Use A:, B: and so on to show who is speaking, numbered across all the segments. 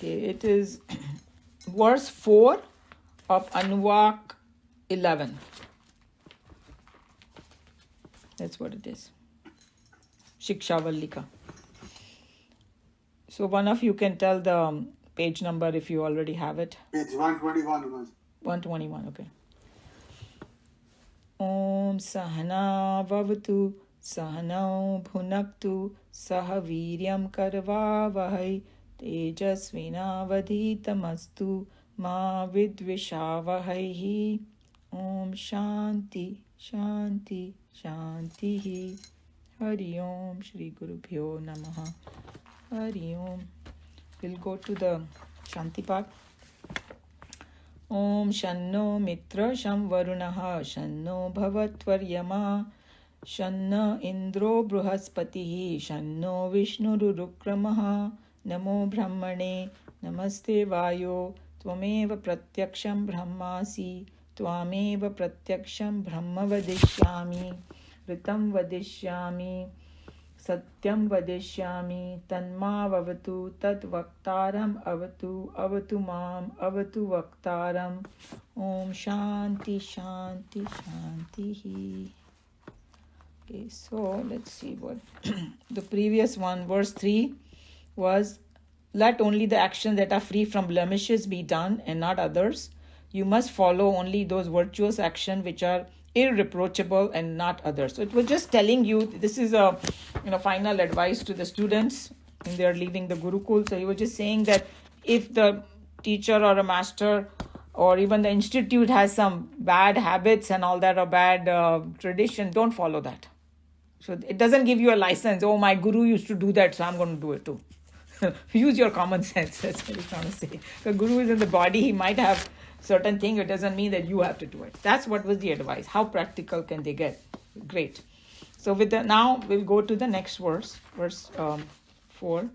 A: it is verse 4 of Anuvak 11. That's what it is. Shiksha Vallika. So one of you can tell the page number if you already have it.
B: Page 121.
A: 121, okay. Om Sahana Vavatu Sahanau Bhunaktu Saha Viryam Karva Vahai Tejasvina Vadhitamastu Ma Vidvishavahaihi. Om Shanti Shanti Shanti. Hari Om Shri Guru Bhyo Namaha. Hari Om. We'll go to the Shanti part. Om Shanno Mitra Sham Varunaha Shanno Bhavatvaryama Shanna Indro Bruhaspatihi Shanno Vishnururukramaha Namo Brahmane Namaste Vayo Tvameva Pratyaksham Brahmasi Tvameva Pratyaksham Brahma Vadishyami Ritam Vadishyami Satyam Vadishyami Tanma Vavatu Tad Vaktaram Avatu Avatu Mam Avatu Vaktaram. Om Shanti Shanti Shanti. Okay, so let's see what the previous one, verse 3 was, let only the actions that are free from blemishes be done and not others. You must follow only those virtuous actions which are irreproachable and not others. So it was just telling you, this is a final advice to the students when they are leaving the Gurukul. So he was just saying that if the teacher or a master or even the institute has some bad habits and all that, or bad tradition, don't follow that. So it doesn't give you a license. Oh, my guru used to do that, so I'm going to do it too. Use your common sense. That's what he's trying to say. The guru is in the body. He might have certain thing. It doesn't mean that you have to do it. That's what was the advice. How practical can they get? Great. So now we'll go to the next verse, verse 4.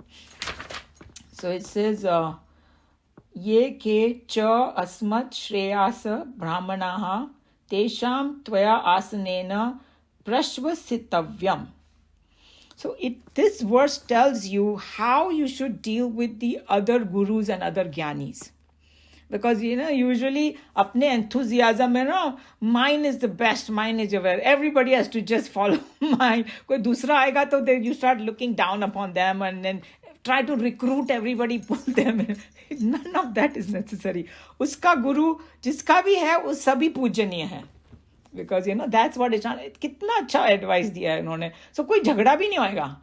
A: So it says, Ye ke cha asmat shreyasa brahmanaha tesham tvaya asanena prashvasitavyam. So this verse tells you how you should deal with the other gurus and other gyanis. Because, usually, apne enthusiasm mein, mine is the best, mine is aware. Everybody has to just follow mine. Koi dusra aega, to then you start looking down upon them and then try to recruit everybody, pull them in. None of that is necessary. Uska guru, jiska bhi hai, us sabhi pujaniya hai. Because, that's what it's on. Kitna acha advice diya hai unhone. So, koi jhagda bhi nahi hoega.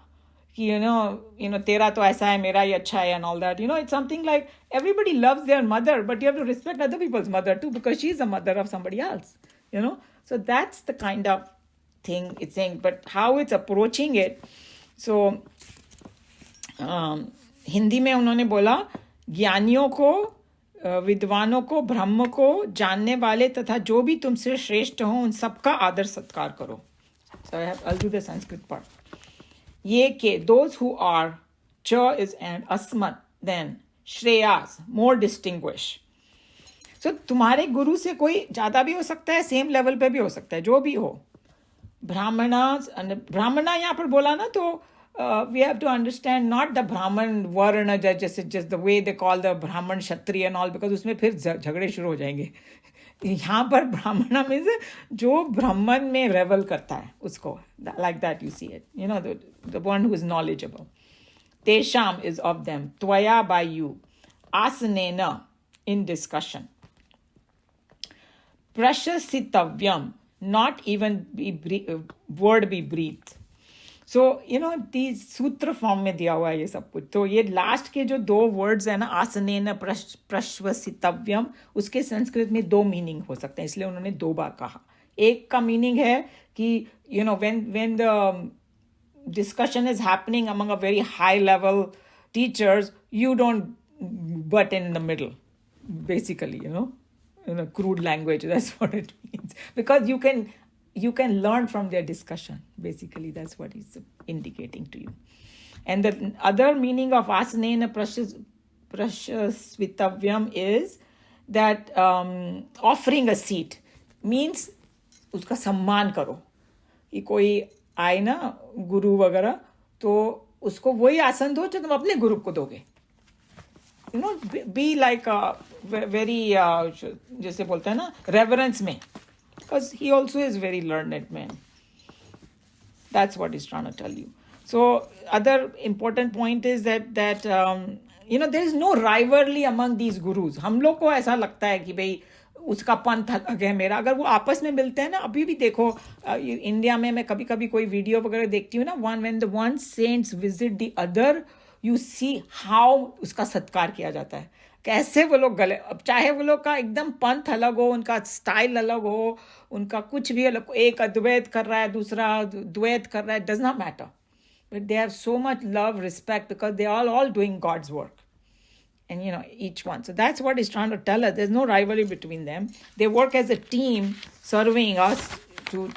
A: Tera to aisa hai, mera hi acha hai and all that. It's something like everybody loves their mother, but you have to respect other people's mother too, because she's the mother of somebody else. So that's the kind of thing it's saying. But how it's approaching it. So, Hindi में उन्होंने बोला, ज्ञानियों को, विद्वानों को, ब्रह्म को, जानने वाले तथा जो भी तुमसे श्रेष्ठ हो, उन सबका आदर सत्कार करो. So I'll do the Sanskrit part. Ye ke, those who are, cha is and asmat, then shreyas, more distinguished. So तुम्हारे गुरु से कोई ज़्यादा भी हो सकता है, सेम लेवल पे भी हो सकता है, जो भी हो. ब्राह्मणा यहाँ पर बोला ना, तो we have to understand not the Brahman Varna, just the way they call the Brahman Kshatriya and all, because उसमें फिर झगड़े शुरू हो जाएंगे. यहाँ पर ब्राह्मणा मीन्स जो ब्राह्मण में रेवल करता है उसको, like that you see it, the one who is knowledgeable. Tesham is of them, tvaya by you, asanena in discussion, prashasitavyam, not even word be breathed. So, these सूत्र फॉर्म में दिया हुआ है ये सब कुछ. तो ये लास्ट के जो 2 वर्ड्स है ना, आसनेन प्रश्वसितव्यम, उसके संस्कृत में 2 मीनिंग हो सकते हैं, इसलिए उन्होंने 2 बार कहा. एक का मीनिंग है कि when the discussion is happening among a very high level teachers, you don't butt in the middle, basically, in a crude language. That's what it means, because you can learn from their discussion. Basically, that's what he's indicating to you. And the other meaning of asanena prashasvitavyam is that offering a seat means उसका सम्मान करो. कि कोई आए ना गुरु वगैरह, तो उसको वही आसन दो जो तुम अपने गुरु को दोगे. be like a very, जैसे बोलते हैं ना, reverence में. Because he also is very learned man. That's what he's trying to tell you. So other important point is that there is no rivalry among these gurus. हम लोग को ऐसा लगता है कि भाई उसका पंथ अलग है मेरा. अगर वो आपस में मिलते हैं ना, अभी भी देखो इंडिया में मैं कभी कभी कोई वीडियो वगैरह देखती हूँ ना, when the one saints visit the other, you see how उसका सत्कार किया जाता है. कैसे वो लोग गले, अब चाहे वो लोग का एकदम पंथ अलग हो, उनका स्टाइल अलग हो, उनका कुछ भी अलग, एक अद्वैत कर रहा है, दूसरा द्वैत कर रहा है, does not matter. But they have so much love, respect, because they are all doing God's work. And, each one. So that's what he's trying to tell us. There's no rivalry between them. They work as a team, serving us to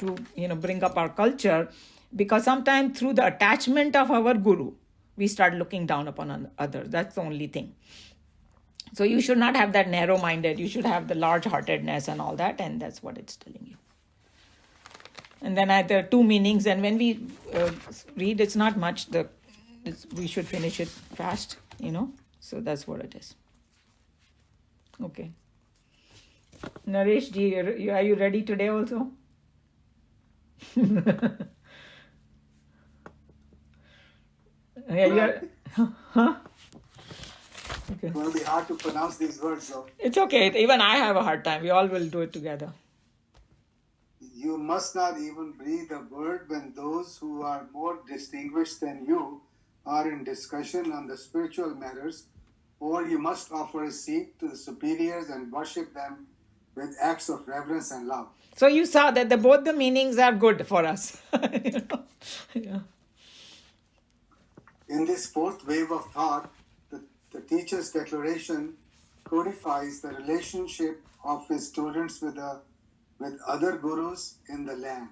A: bring up our culture. Because sometimes through the attachment of our guru, we start looking down upon others. That's the only thing. So you should not have that narrow-minded. You should have the large-heartedness and all that. And that's what it's telling you. And then there are two meanings. And when we read, it's not much. We should finish it fast, So that's what it is. Okay. Naresh ji, are you ready today also? Huh? Okay.
B: It will be hard to pronounce these words, though.
A: It's okay. Even I have a hard time. We all will do it together.
B: You must not even breathe a word when those who are more distinguished than you are in discussion on the spiritual matters, or you must offer a seat to the superiors and worship them with acts of reverence and love.
A: So you saw that both the meanings are good for us. Yeah.
B: In this fourth wave of thought, the teacher's declaration codifies the relationship of his students with other gurus in the land,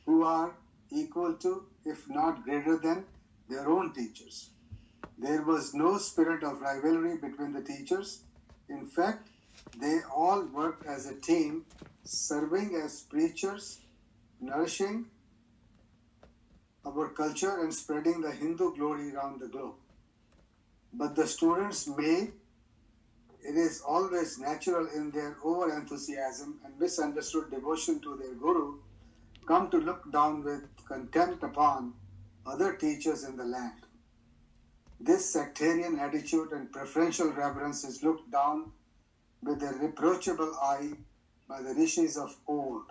B: who are equal to, if not greater than, their own teachers. There was no spirit of rivalry between the teachers. In fact, they all worked as a team, serving as preachers, nourishing our culture and spreading the Hindu glory around the globe. But the students it is always natural in their over-enthusiasm and misunderstood devotion to their guru, come to look down with contempt upon other teachers in the land. This sectarian attitude and preferential reverence is looked down with a reproachable eye by the rishis of old.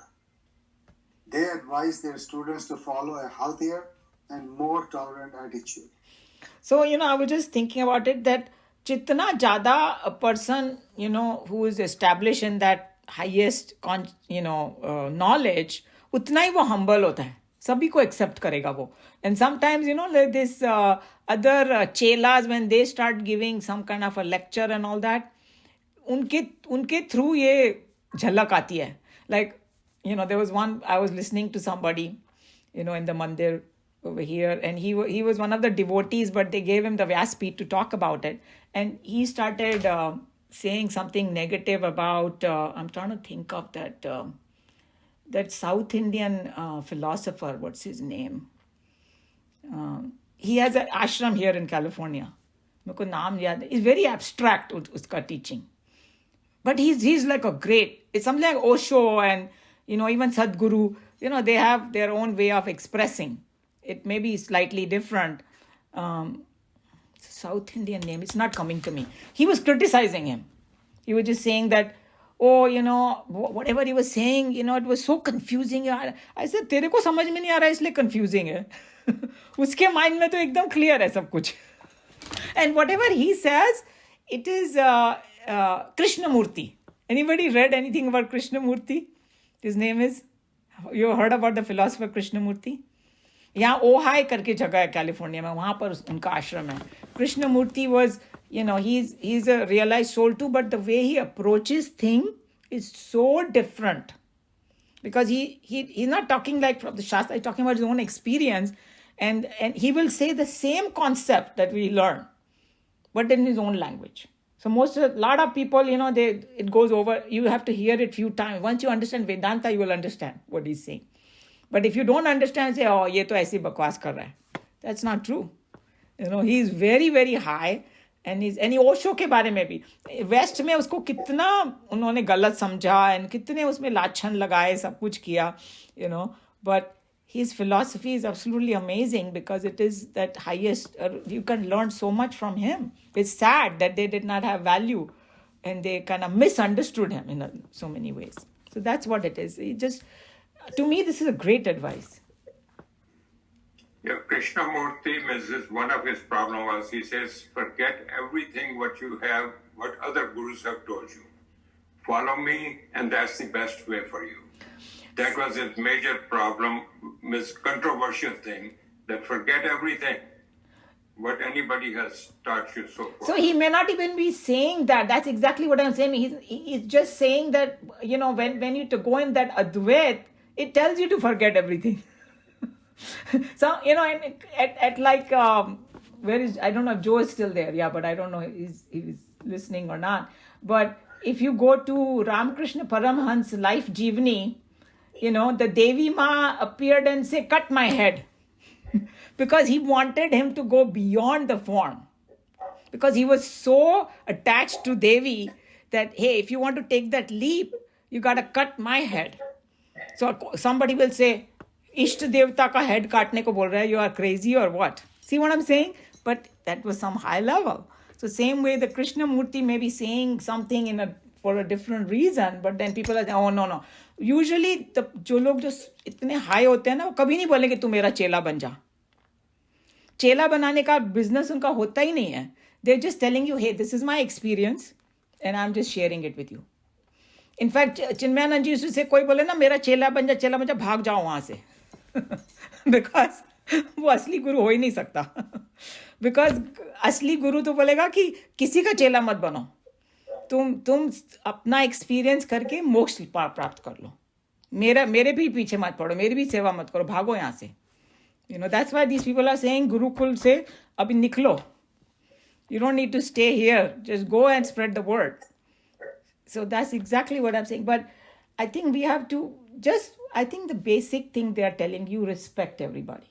B: They advise their students to follow a healthier and more tolerant attitude.
A: So, I was just thinking about it that jitna jada a person, who is established in that highest, knowledge, utna hi wo humble hota hai. Sabhi ko accept karega wo. And sometimes, like this other chelas, when they start giving some kind of a lecture and all that, unke through ye jhalak aati hai. Like, there was one, I was listening to somebody, in the mandir over here, and he was one of the devotees, but they gave him the Vyaspeeth to talk about it. And he started saying something negative about, I'm trying to think of that South Indian philosopher, what's his name? He has an ashram here in California. Meko naam yaad hai. It's very abstract, uska teaching. But he's like a great, it's something like Osho and, even Sadhguru, they have their own way of expressing. It may be slightly different. South Indian name, it's not coming to me. He was criticizing him. He was just saying that, whatever he was saying, it was so confusing. I said, तेरे को समझ में नहीं आ रहा इसलिए confusing है. उसके mind में तो एकदम clear है सब कुछ. And whatever he says, it is Krishnamurti. Anybody read anything about Krishnamurti? His name is, you heard about the philosopher Krishnamurti? यहाँ ओहाई करके जगह है कैलिफोर्निया में, वहाँ पर उनका आश्रम है. Krishnamurti was, he's a realized soul too, but the way he approaches thing is so different. Because he's not talking like from the Shastra, he's talking about his own experience, and he will say the same concept that we learn, but in his own language. So a lot of people, it goes over, you have to hear it few times. Once you understand Vedanta, you will understand what he's saying. But if you don't understand, say, ye to aisi bakwas kar raha hai. That's not true. He's very, very high. And Osho के बारे में भी waste में उसको कितना उन्होंने गलत समझा एंड कितने उसमें लाछन लगाए, सब कुछ किया, but his philosophy is absolutely amazing because it is that highest, you can learn so much from him. It's sad that they did not have value and they kind of misunderstood him in so many ways. So that's what it is. To me, this is a great advice.
C: Yeah, Krishnamurti, one of his problems was, he says, forget everything what you have, what other gurus have told you. Follow me, and that's the best way for you. That was his major problem, controversial thing, that forget everything, what anybody has taught you so far.
A: So he may not even be saying that. That's exactly what I'm saying. He's just saying that, when you to go in that Advait, it tells you to forget everything. So, at like, where is, I don't know if Joe is still there. Yeah, but I don't know if he's listening or not. But if you go to Ramakrishna Paramhans' life Jeevani, the Devi Ma appeared and said, cut my head. Because he wanted him to go beyond the form. Because he was so attached to Devi that, hey, if you want to take that leap, you got to cut my head. So somebody will say, Ishta Devta ka head kaatne ko bol raha hai, you are crazy or what? See what I'm saying? But that was some high level. So same way the Krishnamurti may be saying something for a different reason, but then people are saying, oh no. Usually जो लोग जो इतने high होते हैं ना, वो कभी नहीं बोलेंगे तू मेरा चेला बन जा. चेला बनाने का business उनका होता ही नहीं है. They're just telling you, hey, this is my experience and I'm just sharing it with you. In fact, Chinmayanand जी से कोई बोले ना मेरा चेला बन जा, भाग जाओ वहां से. Because वो असली गुरु हो ही नहीं सकता. Because असली गुरु तो बोलेगा कि किसी का चेला मत बनो, तुम अपना एक्सपीरियंस करके मोक्ष प्राप्त कर लो, मेरे भी पीछे मत पड़ो, मेरी भी सेवा मत करो, भागो यहाँ से. That's why these people are saying Gurukul से अभी निकलो. You don't need to stay here, just go and spread the word. So that's exactly what I'm saying. But I think we have to I think the basic thing they are telling you, respect everybody.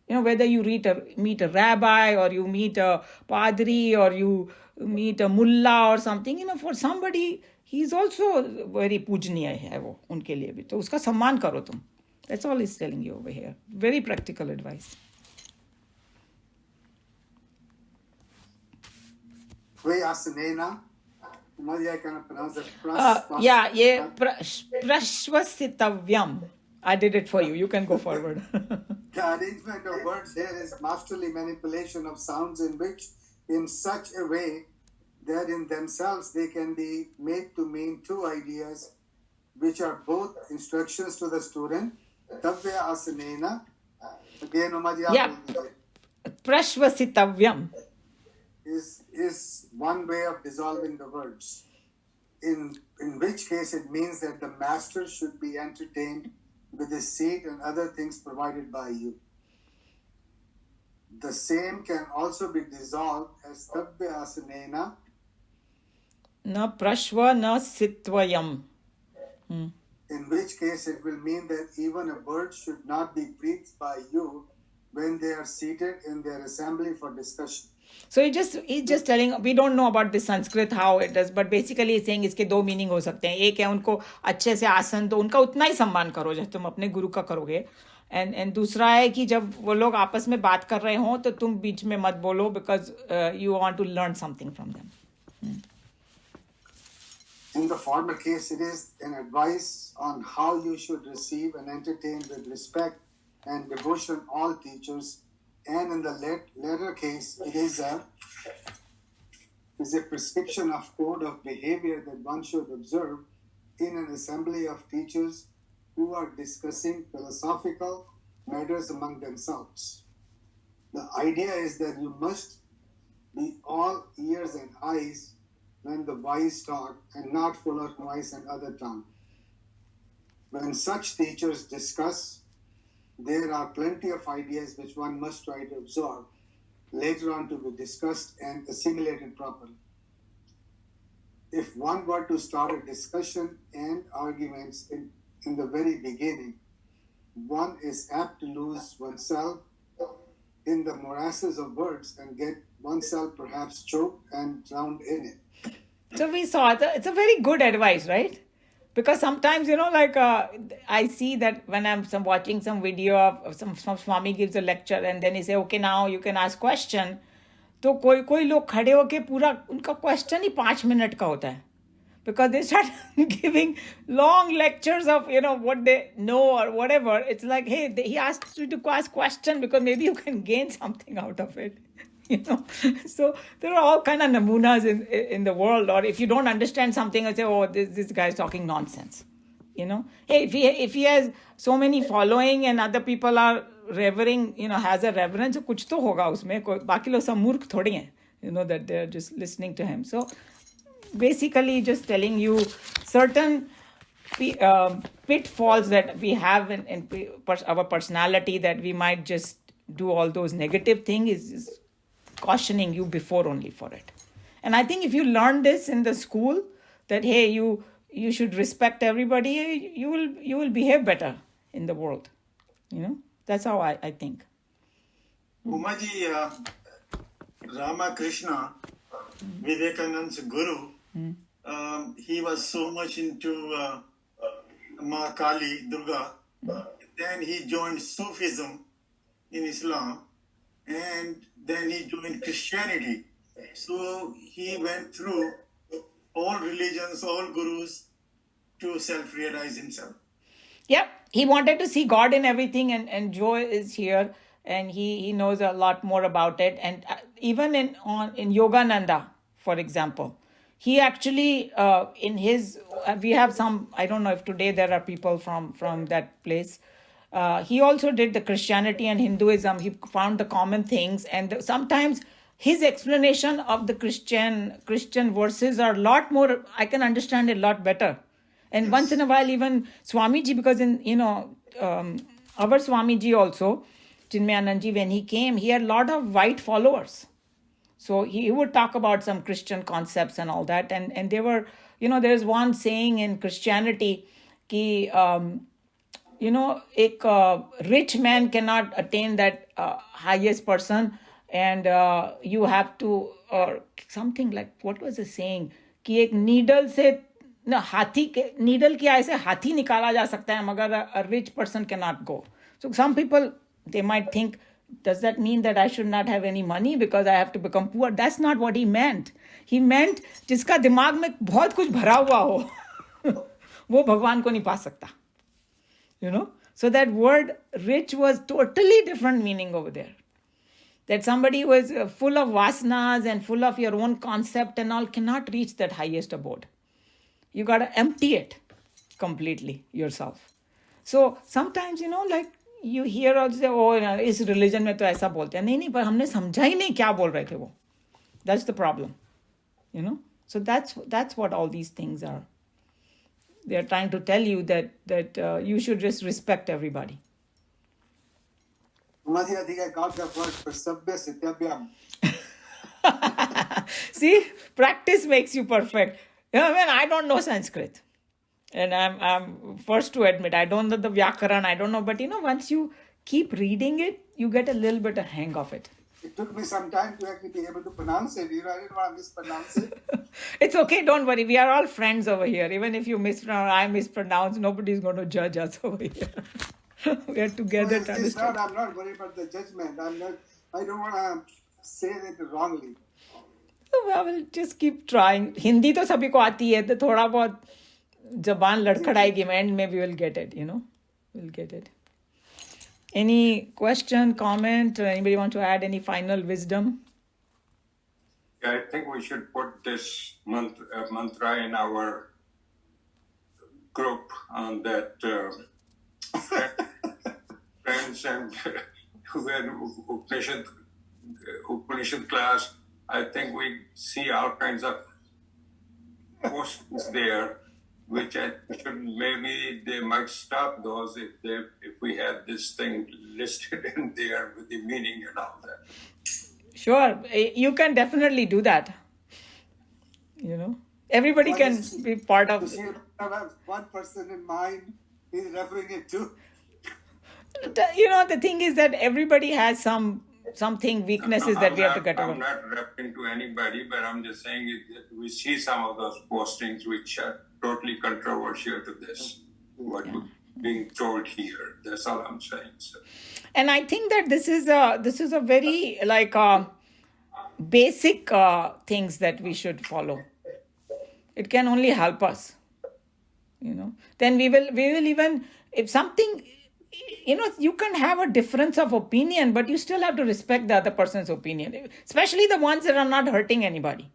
A: Whether you meet a rabbi or you meet a padri or you meet a mullah or something, for somebody, he's also very pujniya hai wo, unke liye bhi. To uska सम्मान करो तुम. That's all he's telling you over here. Very practical advice.
B: Asanena. I can pronounce it.
A: Yeah, Prashvasitavyam. I did it for you. You can go forward.
B: The arrangement of words here is masterly manipulation of sounds in such a way that in themselves they can be made to mean two ideas, which are both instructions to the student. Tavya asanena. Again,
A: yeah. Prashvasitavyam
B: is one way of dissolving the words. In which case it means that the master should be entertained with his seat and other things provided by you. The same can also be dissolved as Tabya Asanena.
A: Na prashva na sitvayam.
B: In which case it will mean that even a bird should not be breathed by you when they are seated in their assembly for discussion.
A: So he's just telling, we don't know about the Sanskrit how it does, but basically he's saying इसके दो meaning हो सकते हैं. एक है उनको अच्छे से आसन दो, उनका उतना ही सम्मान करो जैसे तुम अपने गुरु का करोगे. एंड दूसरा है कि जब वो लोग आपस में बात कर रहे हो तो तुम बीच में मत बोलो, because you want to learn something from them.
B: In the former case, it is an advice on how you should receive and entertain with respect and devotion all teachers. And in the latter case, it is a prescription of code of behavior that one should observe in an assembly of teachers who are discussing philosophical matters among themselves. The idea is that you must be all ears and eyes when the wise talk and not full of noise and other tongue. When such teachers discuss, there are plenty of ideas which one must try to absorb, later on to be discussed and assimilated properly. If one were to start a discussion and arguments in the very beginning, one is apt to lose oneself in the morasses of words and get oneself perhaps choke and drown in it.
A: So we saw it's a very good advice, right? Because sometimes, I see that when I'm watching some video of some Swami gives a lecture and then he say, okay, now you can ask question. तो कोई लोग खड़े होके पूरा उनका question ही 5 minute का होता है. Because they start giving long lectures of, what they know or whatever. It's like, hey, he asked you to ask question because maybe you can gain something out of it. So there are all kind of namunas in the world. Or if you don't understand something, I say, oh, this guy is talking nonsense. Hey, if he has so many following and other people are revering, has a reverence, so kuch to hoga usme. Baki log sab murkh thodi hain, that they're just listening to him. So basically just telling you certain pitfalls that we have in our personality, that we might just do all those negative things, is cautioning you before only for it. And I think if you learn this in the school, that hey, you should respect everybody, you will behave better in the world. That's how I think.
D: Umaji, Ramakrishna, Vivekananda's guru, he was so much into Ma Kali, Durga. Then he joined Sufism in Islam, and then he joined Christianity. So he went through all religions, all gurus, to self-realize himself.
A: Yep, he wanted to see God in everything, and Joe is here, and he knows a lot more about it. And even in Yogananda, for example, he actually in his we have some, I don't know if today there are people from that place. He also did the Christianity and Hinduism. He found the common things, and sometimes his explanation of the Christian verses are a lot more, I can understand it a lot better. And yes, once in a while, even Swamiji, because in our Swamiji also, Chinmayanandji, when he came, he had a lot of white followers. So he would talk about some Christian concepts and all that. And they were, there's one saying in Christianity, ki, a rich man cannot attain that highest person, and you have to, or something like, what was the saying? Ki ek needle se, needle ki eye se hathi nikala ja sakta hai, magar a rich person cannot go. So some people, they might think, does that mean that I should not have any money because I have to become poor? That's not what he meant. He meant जिसका दिमाग में बहुत कुछ भरा हुआ हो वो भगवान को नहीं पा सकता. So that word rich was totally different meaning over there. That somebody who is full of vasanas and full of your own concept and all cannot reach that highest abode. You got to empty it completely yourself. So sometimes, like you hear also, oh, इस religion में तो ऐसा बोलते हैं. नहीं, पर हमने समझा ही नहीं क्या बोल रहे थे वो. That's the problem. So that's what all these things are. They are trying to tell you that you should just respect everybody. See, practice makes you perfect. I don't know Sanskrit. And I'm first to admit, I don't know the Vyakaran, I don't know. But, once you keep reading it, you get a little bit of hang of it.
B: It took me some time to actually be able to pronounce it. I didn't want to mispronounce it.
A: It's okay, don't worry. We are all friends over here. Even if you mispronounce, I mispronounce, nobody's going to judge us over here. We are together.
B: I'm not worried about the judgment. I don't want to say it wrongly.
A: So I will just keep trying. Hindi to sabhi ko aati hai, to thoda bahut zaban ladkhadaegi, and maybe we'll get it, We'll get it. Any question, comment, or anybody want to add any final wisdom?
C: Yeah, I think we should put this mantra in our group on that friends and when Upanishad class, I think we see all kinds of posts there, which I should, maybe they might stop those if we had this thing listed in there with the meaning and all that.
A: Sure, you can definitely do that. Everybody can be part of.
B: You have one person in mind he's referring it to.
A: The thing is that everybody has some something weaknesses that we have to get over.
C: I'm not referring to anybody, but I'm just saying we see some of those postings which are totally controversial to this, what we're being told here. That's all I'm saying. So.
A: And I think that this is a very like basic things that we should follow. It can only help us, Then we will even, if something, you can have a difference of opinion, but you still have to respect the other person's opinion, especially the ones that are not hurting anybody.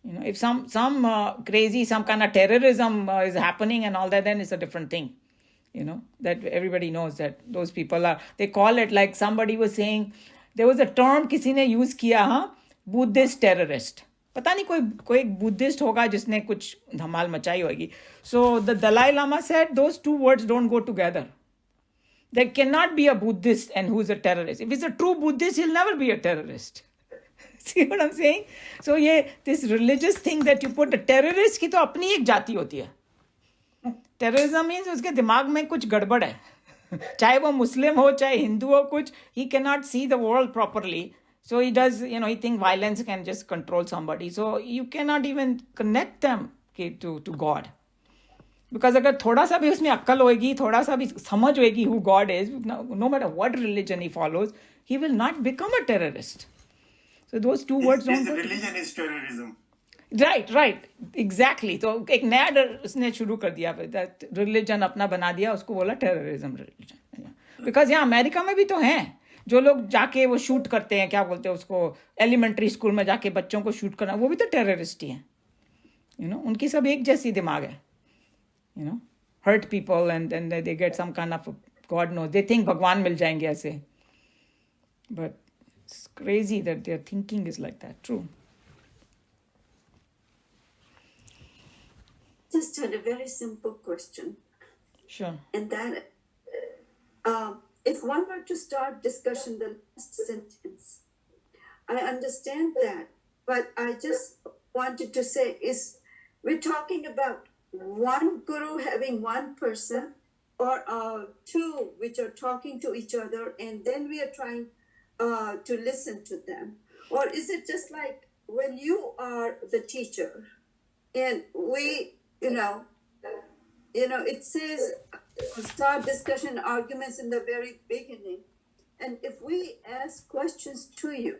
A: If some crazy, some kind of terrorism is happening and all that, then it's a different thing. That everybody knows that those people they call it, like somebody was saying, there was a term किसी ने use किया, Buddhist terrorist. पता नहीं कोई Buddhist होगा जिसने कुछ धमाल मचाई होगी. So the Dalai Lama said those two words don't go together. There cannot be a Buddhist and who's a terrorist. If he's a true Buddhist, he'll never be a terrorist. See what I'm saying? So this religious thing that you put, a terrorist की तो अपनी एक जाति होती है. Terrorism means उसके दिमाग में कुछ गड़बड़ है. चाहे वो मुस्लिम हो, चाहे हिंदू हो, कुछ, he cannot see the world properly. So he does, he thinks violence can just control somebody. So you cannot even connect them to God. Because अगर थोड़ा सा भी उसमें अक्ल होगी, थोड़ा सा भी समझ होगी who God is, no matter what religion he follows, he will not become a terrorist. So those two words don't go.
D: Religion is terrorism.
A: Right, exactly. तो एक नया उसने शुरू कर दिया, that religion अपना बना दिया, उसको बोला terrorism religion. Because यहाँ अमेरिका में भी तो हैं जो लोग जाके वो शूट करते हैं, क्या बोलते हैं उसको, एलिमेंट्री स्कूल में जाके बच्चों को शूट करना, वो भी तो टेररिस्ट ही हैं. उनकी सब एक जैसी दिमाग है. Hurt people and then they get some kind of, God knows, they think भगवान मिल जाएंगे ऐसे. But it's crazy that their thinking is like that. True.
E: Just had a very simple question.
A: Sure.
E: And that, if one were to start discussion, the last sentence, I understand that, but I just wanted to say we're talking about one guru having one person, or two which are talking to each other, and then we are trying to listen to them? Or is it just like when you are the teacher and we, it says start discussion arguments in the very beginning, and if we ask questions to you,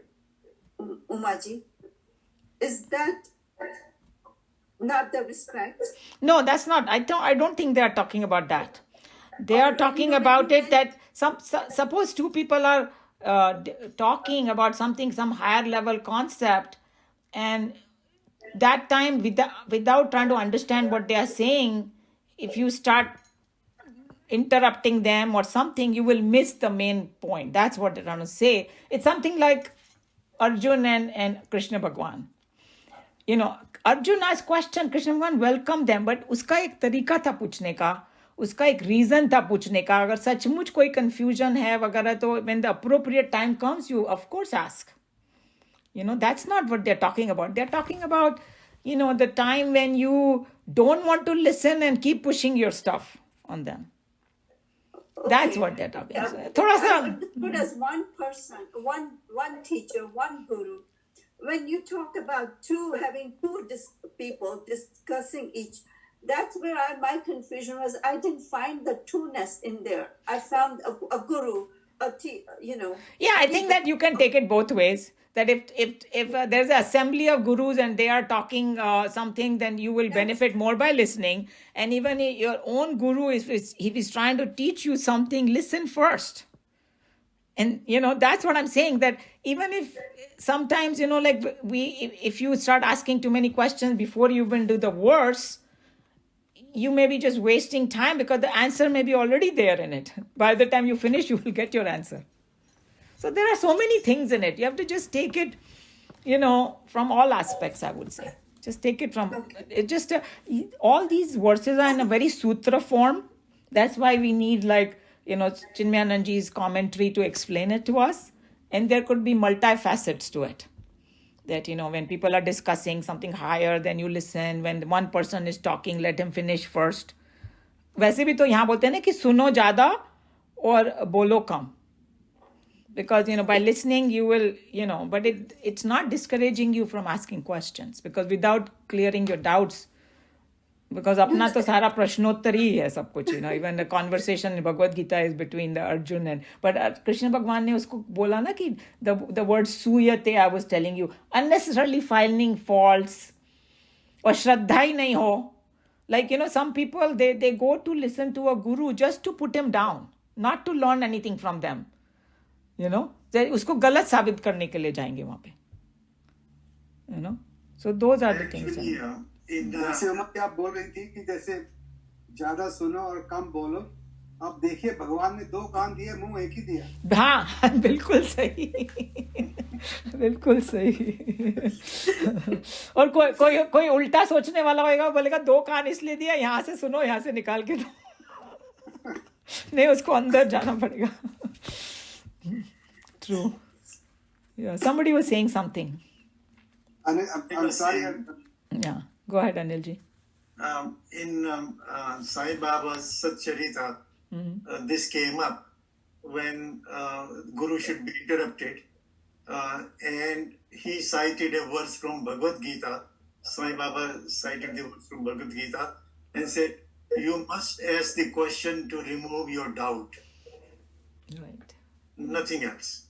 E: Umaji, is that not the respect?
A: No, that's not. I don't think they are talking about that. They are talking about it that suppose two people are talking about something, some higher level concept, and that time without trying to understand what they are saying, if you start interrupting them or something, you will miss the main point. That's what they're trying to say. It's something like Arjun and Krishna Bhagwan. Arjun asked question, Krishna Bhagwan welcomed them, but उसका एक तरीका था पूछने का, उसका एक reason था पूछने का. अगर सचमुच कोई confusion है वगैरह तो when the appropriate time comes, you of course ask. That's not what they're talking about. They're talking about, the time when you don't want to listen and keep pushing your stuff on them. Okay. That's what they're talking about.
E: I understood as one person, one teacher, one guru. When you talk about having two people discussing each, that's where my confusion was. I didn't find the two-ness in there. I found a guru,
A: Yeah, I think that you can take it both ways. That if there's an assembly of gurus and they are talking something, then you will benefit more by listening. And even if your own guru, if he's trying to teach you something, listen first. And, that's what I'm saying, that even if sometimes, if you start asking too many questions before you even do the verse, you may be just wasting time because the answer may be already there in it. By the time you finish, you will get your answer. So there are so many things in it. You have to just take it, from all aspects, I would say. Just take it from, all these verses are in a very sutra form. That's why we need Chinmayananji's commentary to explain it to us. And there could be multifacets to it. That, when people are discussing something higher, then you listen. When one person is talking, let him finish first. वैसे भी तो यहाँ बोलते हैं ना कि सुनो ज़्यादा और बोलो कम. Because, by listening, you will, but it's not discouraging you from asking questions, because without clearing your doubts, because अपना तो सारा प्रश्नोत्तर ही है सब कुछ, even the conversation in Bhagavad Gita is between the Arjun and, but Krishna Bhagwan ने उसको बोला ना कि the word सूयते, I was telling you, unnecessarily finding faults, और श्रद्धा ही नहीं हो. Like, some people, they go to listen to a guru just to put him down, not to learn anything from them. उसको गलत साबित करने के लिए जाएंगे वहां पे. So those are the things.
B: जैसे उमा आप बोल रही थी कि जैसे ज्यादा सुनो और कम बोलो, अब देखिए भगवान ने 2 कान दिए, मुंह एक ही दिया.
A: हाँ, बिल्कुल सही. बिल्कुल सही. और कोई उल्टा सोचने वाला होगा, बोलेगा 2 कान इसलिए दिया, यहाँ से सुनो, यहाँ से निकाल के दो. नहीं, उसको अंदर जाना पड़ेगा. True. Yeah, somebody was saying something.
B: I'm sorry.
A: Yeah, go ahead, Anilji.
D: In Sai Baba's Satcharita, this came up when Guru should be interrupted, and he cited a verse from Bhagavad Gita. Sai Baba cited the verse from Bhagavad Gita and said, "You must ask the question to remove your doubt."
A: Right.
D: Nothing else.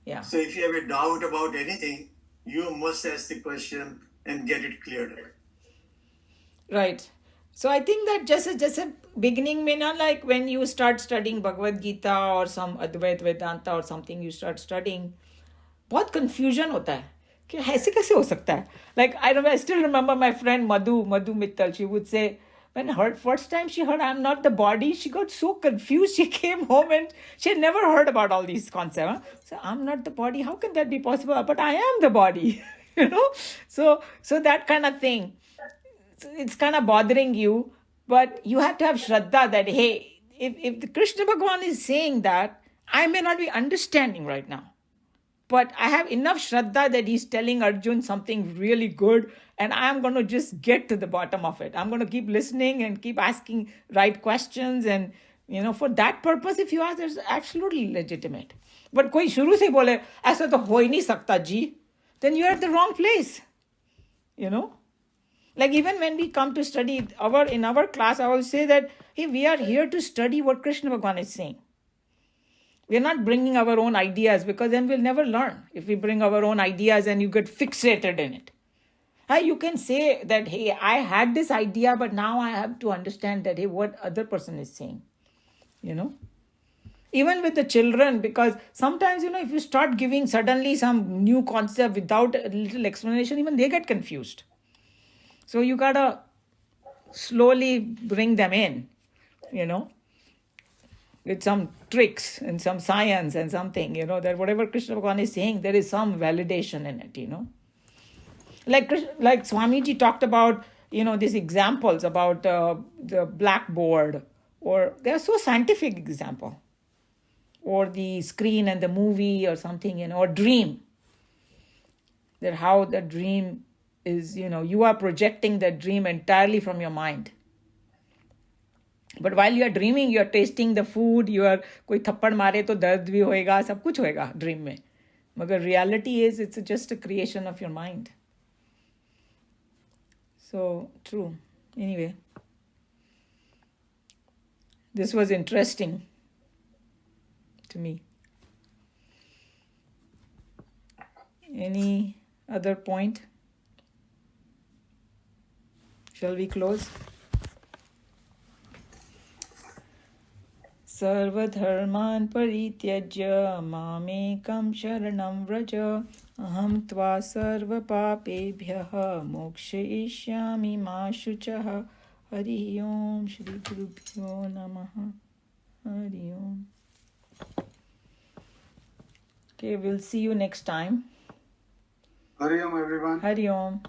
A: Yeah.
D: So if you have a doubt about anything, you must ask the question and get it cleared up.
A: Right. So I think that just a beginning may not, like when you start studying Bhagavad Gita or some Advaita Vedanta or something, you start studying, बहुत confusion होता है कि ऐसे कैसे हो सकता है. Like I still remember my friend Madhu Mittal. She would say, when first time she heard I'm not the body, she got so confused. She came home and she had never heard about all these concepts. So I'm not the body. How can that be possible? But I am the body. So that kind of thing. It's kind of bothering you, but you have to have Shraddha that, hey, if the Krishna Bhagwan is saying that, I may not be understanding right now, but I have enough Shraddha that he's telling Arjun something really good, and I'm going to just get to the bottom of it. I'm going to keep listening and keep asking right questions, and for that purpose, if you ask, it's absolutely legitimate. But कोई शुरू से बोले ऐसा तो हो ही नहीं सकता जी, then you're at the wrong place. Like even when we come to study in our class, I will say that, hey, we are here to study what Krishna Bhagwan is saying. We are not bringing our own ideas, because then we'll never learn. If we bring our own ideas and you get fixated in it. You can say that, hey, I had this idea, but now I have to understand that, hey, what other person is saying. Even with the children, because sometimes, if you start giving suddenly some new concept without a little explanation, even they get confused. So you gotta slowly bring them in, with some tricks and some science and something, that whatever Krishna Bhagwan is saying, there is some validation in it, Like Swamiji talked about, these examples about the blackboard, or they are so scientific example, or the screen and the movie or something, or dream, that how the dream is, you are projecting that dream entirely from your mind. But while you are dreaming, you are tasting the food, you are, कोई थप्पड़ मारे तो दर्द भी होएगा, सब कुछ होएगा dream में. मगर reality is, it's just a creation of your mind. So, true. Anyway, this was interesting to me. Any other point? Shall we close? Sarvadharman parityajya mamekam sharanam vraja aham tva sarva papebhyah mokshayishyami ma shuchah. Hari Om Shri Gurubhyo Namaha. Hari Om. Okay, we'll see you next time.
B: Hari Om, everyone.
A: Hari Om.